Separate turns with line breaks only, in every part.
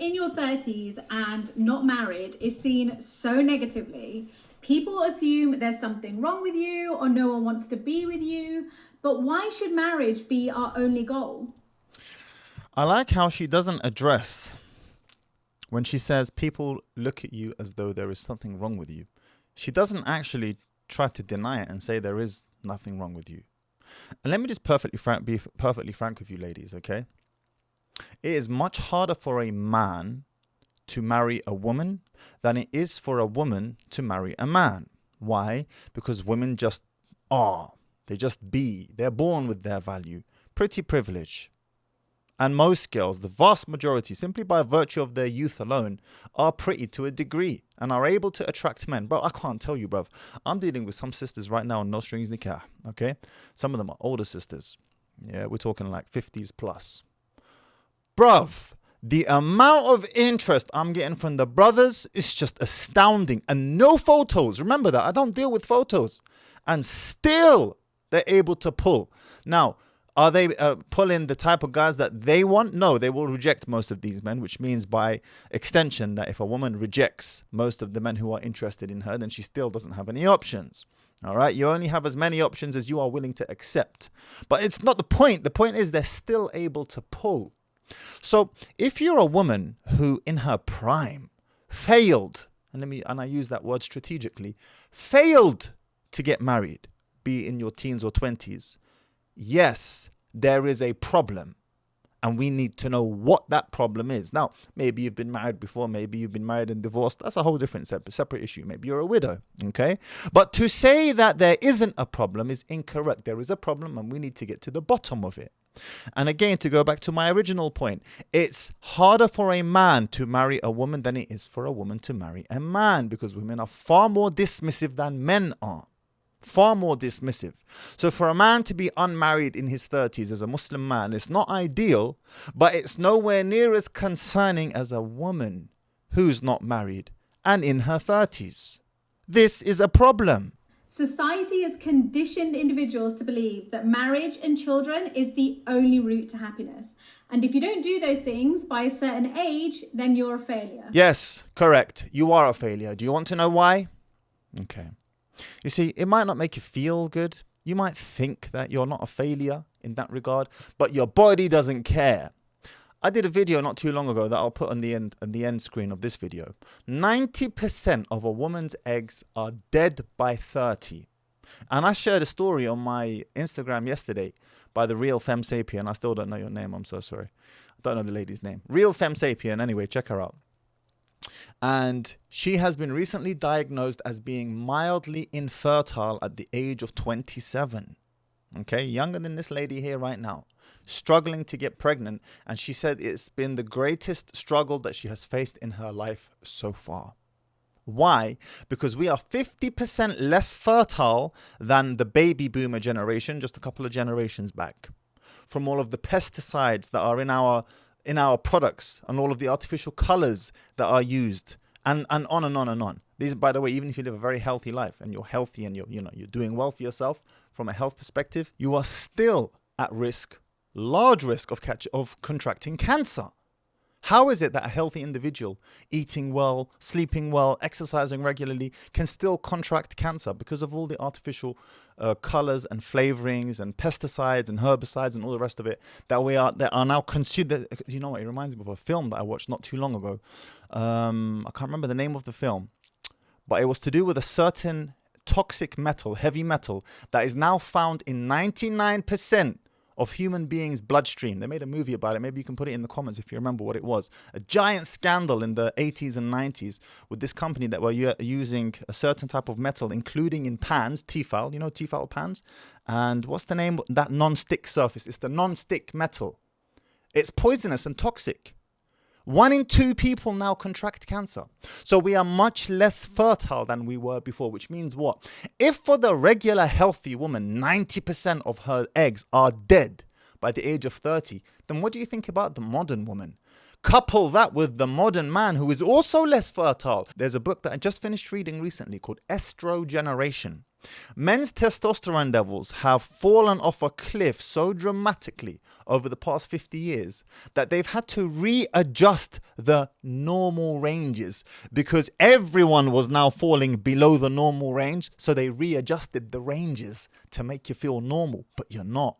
in your 30s and not married is seen so negatively. People assume there's something wrong with you or no one wants to be with you. But why should marriage be our only goal?
I like how she doesn't address when she says people look at you as though there is something wrong with you. She doesn't actually try to deny it and say there is nothing wrong with you. And let me just be perfectly frank with you ladies, okay? It is much harder for a man to marry a woman than it is for a woman to marry a man. Why? Because women just are. They just be. They're born with their value. Pretty privilege. And most girls, the vast majority, simply by virtue of their youth alone, are pretty to a degree and are able to attract men. Bro, I can't tell you, bruv. I'm dealing with some sisters right now on no strings nikah, okay? Some of them are older sisters. Yeah, we're talking like 50s plus. Bruv, the amount of interest I'm getting from the brothers is just astounding. And no photos. Remember that. I don't deal with photos. And still, they're able to pull. Now, are they pulling the type of guys that they want? No, they will reject most of these men, which means by extension that if a woman rejects most of the men who are interested in her, then she still doesn't have any options. All right, you only have as many options as you are willing to accept. But it's not the point. The point is they're still able to pull. So if you're a woman who in her prime failed, and I use that word strategically, failed to get married, be it in your teens or 20s, yes, there is a problem. And we need to know what that problem is. Now, maybe you've been married before. Maybe you've been married and divorced. That's a whole different separate issue. Maybe you're a widow. Okay. But to say that there isn't a problem is incorrect. There is a problem and we need to get to the bottom of it. And again, to go back to my original point, it's harder for a man to marry a woman than it is for a woman to marry a man, because women are far more dismissive than men are. Far more dismissive. So for a man to be unmarried in his 30s as a Muslim man, it's not ideal, but it's nowhere near as concerning as a woman who's not married and in her 30s. This is a problem.
Society has conditioned individuals to believe that marriage and children is the only route to happiness. And if you don't do those things by a certain age, then you're a failure.
Yes, correct. You are a failure. Do you want to know why? Okay. You see, it might not make you feel good. You might think that you're not a failure in that regard, but your body doesn't care. I did a video not too long ago that I'll put on the end screen of this video. 90% of a woman's eggs are dead by 30. And I shared a story on my Instagram yesterday by the real Femme Sapien. I still don't know your name. I'm so sorry. I don't know the lady's name. Real Femme Sapien. Anyway, check her out. And she has been recently diagnosed as being mildly infertile at the age of 27. Okay, younger than this lady here right now, struggling to get pregnant. And she said it's been the greatest struggle that she has faced in her life so far. Why? Because we are 50% less fertile than the baby boomer generation, just a couple of generations back, from all of the pesticides that are in our products and all of the artificial colors that are used, and on and on and on. These, by the way, even if you live a very healthy life and you're healthy and you're doing well for yourself from a health perspective, you are still at risk, large risk of contracting cancer. How is it that a healthy individual eating well, sleeping well, exercising regularly can still contract cancer? Because of all the artificial colors and flavorings and pesticides and herbicides and all the rest of it that are now consumed. You know what? It reminds me of a film that I watched not too long ago. I can't remember the name of the film, but it was to do with a certain toxic metal, heavy metal, that is now found in 99% of human beings' bloodstream. They made a movie about it. Maybe you can put it in the comments if you remember what it was. A giant scandal in the 80s and 90s with this company that were using a certain type of metal, including in pans, Tefal, you know Tefal pans? And what's the name? That non-stick surface. It's the non-stick metal. It's poisonous and toxic. 1 in 2 people now contract cancer. So we are much less fertile than we were before, which means what? If for the regular healthy woman, 90% of her eggs are dead by the age of 30, then what do you think about the modern woman? Couple that with the modern man who is also less fertile. There's a book that I just finished reading recently called Estrogeneration. Men's testosterone levels have fallen off a cliff so dramatically over the past 50 years that they've had to readjust the normal ranges because everyone was now falling below the normal range. So they readjusted the ranges to make you feel normal, but you're not.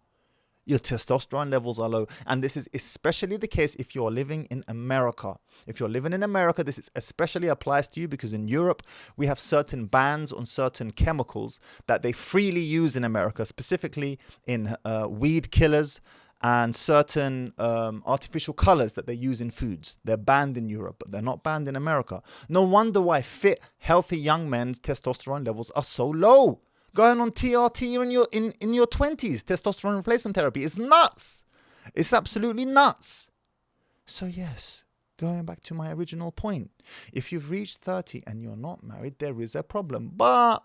Your testosterone levels are low. And this is especially the case if you're living in America. If you're living in America, this is especially applies to you because in Europe, we have certain bans on certain chemicals that they freely use in America, specifically in weed killers and certain artificial colors that they use in foods. They're banned in Europe, but they're not banned in America. No wonder why fit, healthy young men's testosterone levels are so low. Going on TRT in your 20s, testosterone replacement therapy is nuts. It's absolutely nuts. So yes, going back to my original point, if you've reached 30 and you're not married, there is a problem. But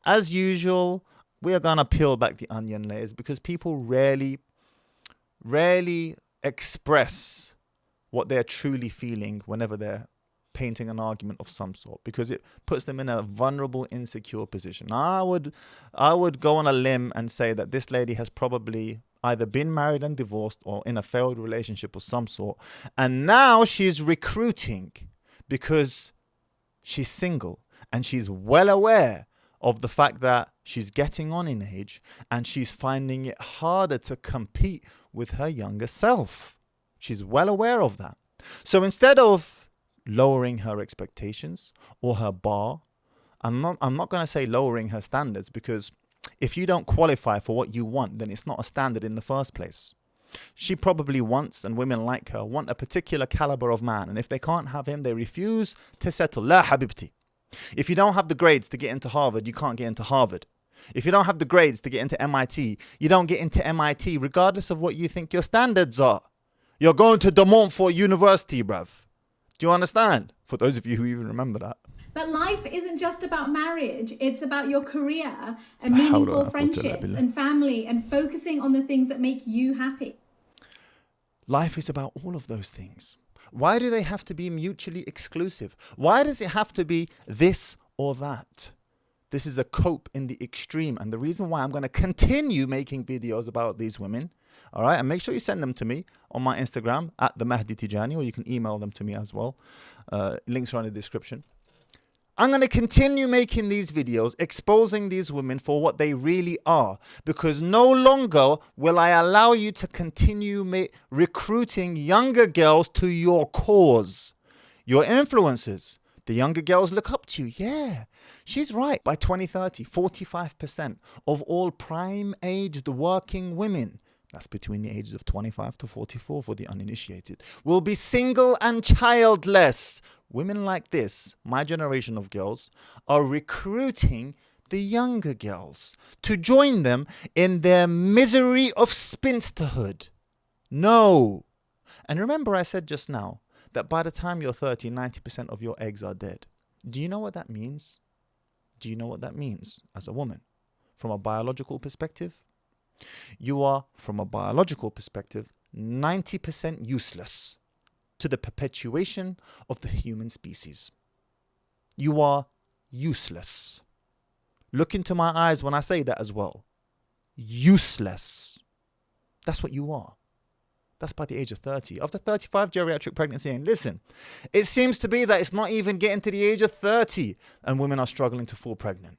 as usual, we are going to peel back the onion layers because people rarely express what they're truly feeling whenever they're painting an argument of some sort, because it puts them in a vulnerable, insecure position. I would go on a limb and say that this lady has probably either been married and divorced or in a failed relationship of some sort, and now she's recruiting because she's single and she's well aware of the fact that she's getting on in age and she's finding it harder to compete with her younger self. She's well aware of that. So instead of lowering her expectations or her bar, I'm not going to say lowering her standards, because if you don't qualify for what you want, then it's not a standard in the first place. She probably wants, and women like her, want a particular caliber of man, and if they can't have him, they refuse to settle. La habibti. If you don't have the grades to get into Harvard, you can't get into Harvard. If you don't have the grades to get into MIT, you don't get into MIT, regardless of what you think your standards are. You're going to De Montfort University, bruv. Do you understand? For those of you who even remember that.
But life isn't just about marriage. It's about your career and meaningful friendships and family and focusing on the things that make you happy.
Life is about all of those things. Why do they have to be mutually exclusive? Why does it have to be this or that? This is a cope in the extreme. And the reason why I'm going to continue making videos about these women, all right, and make sure you send them to me on my Instagram at theMahdi Tijani, or you can email them to me as well. Links are in the description. I'm going to continue making these videos, exposing these women for what they really are, because no longer will I allow you to continue recruiting younger girls to your cause, your influencers. The younger girls look up to you. Yeah, she's right. By 2030, 45% of all prime-aged working women, that's between the ages of 25 to 44 for the uninitiated, will be single and childless. Women like this, my generation of girls, are recruiting the younger girls to join them in their misery of spinsterhood. No. And remember I said just now that by the time you're 30, 90% of your eggs are dead. Do you know what that means? Do you know what that means as a woman? From a biological perspective, you are, from a biological perspective, 90% useless to the perpetuation of the human species. You are useless. Look into my eyes when I say that as well. Useless. That's what you are. That's by the age of 30. After 35 geriatric pregnancy, and listen, it seems to be that it's not even getting to the age of 30 and women are struggling to fall pregnant.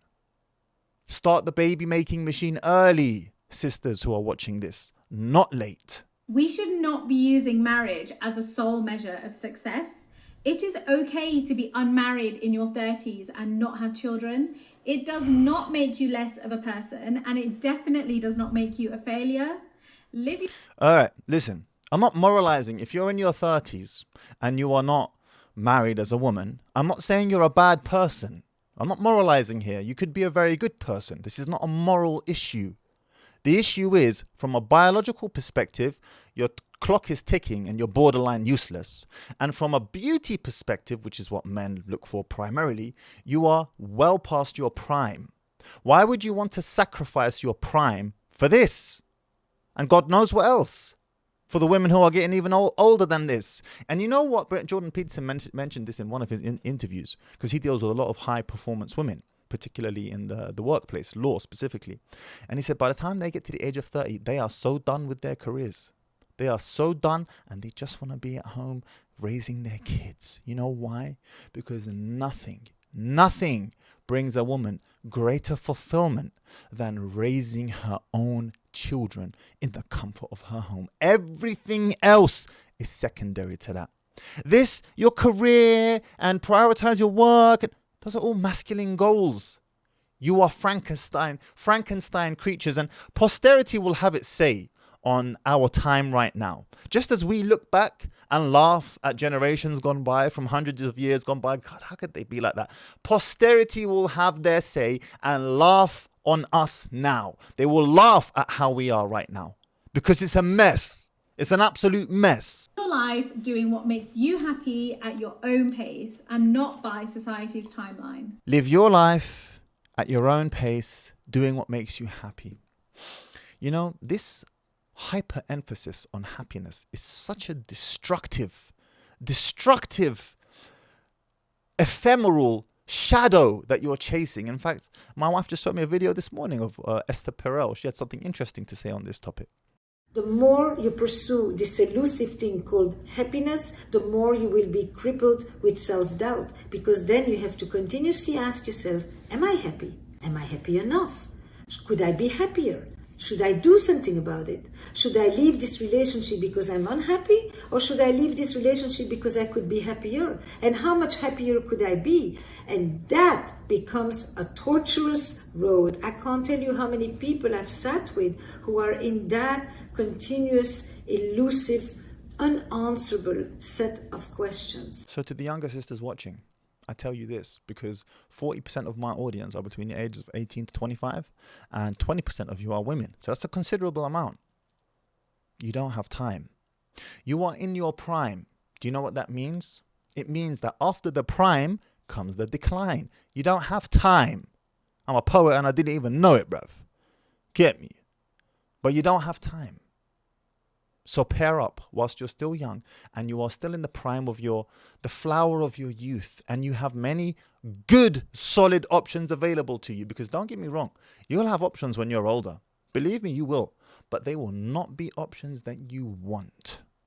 Start the baby making machine early, sisters who are watching this, not late.
We should not be using marriage as a sole measure of success. It is okay to be unmarried in your 30s and not have children. It does not make you less of a person, and it definitely does not make you a failure.
All right, listen. I'm not moralizing. If you're in your 30s and you are not married as a woman, I'm not saying you're a bad person. I'm not moralizing here. You could be a very good person. This is not a moral issue. The issue is, from a biological perspective, your clock is ticking and you're borderline useless. And from a beauty perspective, which is what men look for primarily, you are well past your prime. Why would you want to sacrifice your prime for this? And God knows what else. For the women who are getting even older than this. And you know what? Jordan Peterson mentioned this in one of his interviews, because he deals with a lot of high performance women. particularly in the workplace, law specifically. And he said by the time they get to the age of 30, they are so done with their careers. They are so done and they just want to be at home raising their kids. You know why? Because nothing brings a woman greater fulfillment than raising her own children in the comfort of her home. Everything else is secondary to that. Your career and prioritize your work, those are all masculine goals. You are Frankenstein creatures, and posterity will have its say on our time right now. Just as we look back and laugh at generations gone by, from hundreds of years gone by, God, how could they be like that? Posterity will have their say and laugh on us now. They will laugh at how we are right now because it's a mess. It's an absolute mess.
Your life doing what makes you happy at your own pace and not by society's timeline.
Live your life at your own pace, doing what makes you happy. You know, this hyper emphasis on happiness is such a destructive, ephemeral shadow that you're chasing. In fact, my wife just showed me a video this morning of Esther Perel. She had something interesting to say on this topic.
The more you pursue this elusive thing called happiness, the more you will be crippled with self-doubt, because then you have to continuously ask yourself, am I happy? Am I happy enough? Could I be happier? Should I do something about it? Should I leave this relationship because I'm unhappy? Or should I leave this relationship because I could be happier? And how much happier could I be? And that becomes a torturous road. I can't tell you how many people I've sat with who are in that continuous, elusive, unanswerable set of questions.
So to the younger sisters watching, I tell you this because 40% of my audience are between the ages of 18 to 25 and 20% of you are women. So that's a considerable amount. You don't have time. You are in your prime. Do you know what that means? It means that after the prime comes the decline. You don't have time. I'm a poet and I didn't even know it, bruv. Get me? But you don't have time. So pair up whilst you're still young and you are still in the prime of the flower of your youth, and you have many good, solid options available to you. Because don't get me wrong, you'll have options when you're older. Believe me, you will. But they will not be options that you want.